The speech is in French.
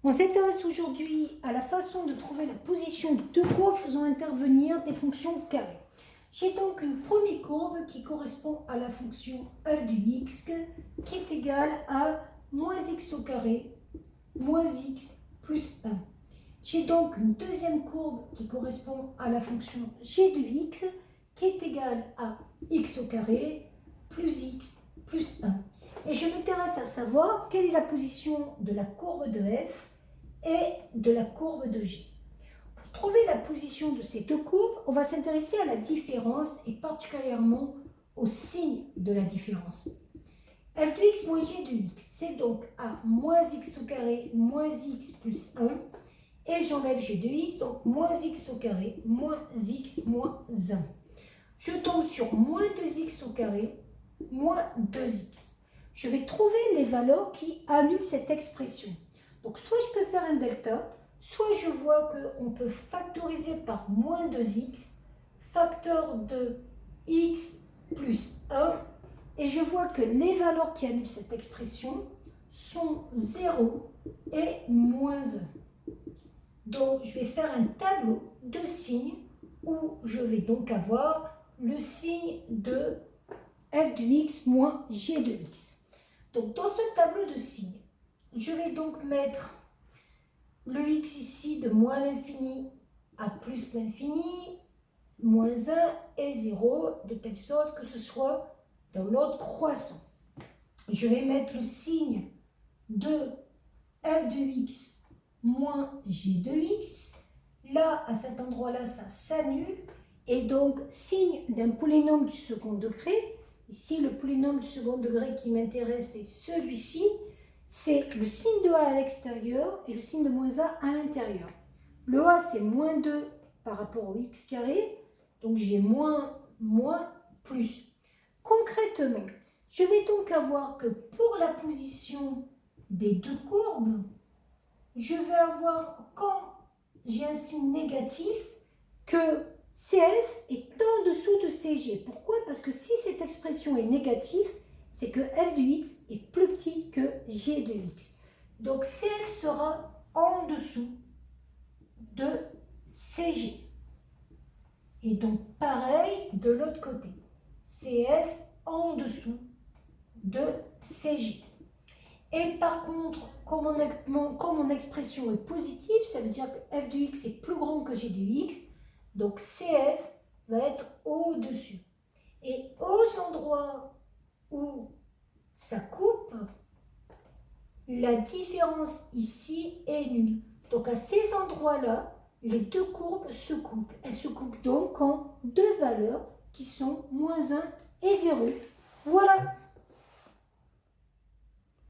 On s'intéresse aujourd'hui à la façon de trouver la position de deux courbes faisant intervenir des fonctions carrées. J'ai donc une première courbe qui correspond à la fonction f de x qui est égale à moins x au carré moins x plus 1. J'ai donc une deuxième courbe qui correspond à la fonction g de x qui est égale à x au carré plus x plus 1. Et je m'intéresse à savoir quelle est la position de la courbe de f et de la courbe de g. Pour trouver la position de ces deux courbes, on va s'intéresser à la différence et particulièrement au signe de la différence. f de x moins g de x, c'est donc à moins x au carré moins x plus 1. Et j'enlève g de x, donc moins x au carré moins x moins 1. Je tombe sur moins 2x au carré moins 2x. Je vais trouver les valeurs qui annulent cette expression. Donc soit je peux faire un delta, soit je vois qu'on peut factoriser par moins 2x, facteur de x plus 1, et je vois que les valeurs qui annulent cette expression sont 0 et moins 1. Donc je vais faire un tableau de signes où je vais donc avoir le signe de f de x moins g de x. Donc dans ce tableau de signes, je vais donc mettre le x ici de moins l'infini à plus l'infini, moins 1 et 0, de telle sorte que ce soit dans l'ordre croissant. Je vais mettre le signe de f de x moins g de x. Là, à cet endroit-là, ça s'annule. Et donc, signe d'un polynôme du second degré. Ici, le polynôme du second degré qui m'intéresse, c'est celui-ci. C'est le signe de a à l'extérieur et le signe de moins a à l'intérieur. Le a, c'est moins 2 par rapport au x carré. Donc, j'ai moins, moins, plus. Concrètement, je vais donc avoir que pour la position des deux courbes, je vais avoir, quand j'ai un signe négatif, que CF est en dessous de CG. Pourquoi? Parce que si cette expression est négative, c'est que f de x est plus petit que g de x. Donc CF sera en dessous de CG. Et donc pareil de l'autre côté. CF en dessous de CG. Et par contre, comme mon expression est positive, ça veut dire que f de x est plus grand que g de x, donc CF va être au-dessus. Et aux endroits où ça coupe, la différence ici est nulle. Donc à ces endroits-là, les deux courbes se coupent. Elles se coupent donc en deux valeurs qui sont moins 1 et 0. Voilà.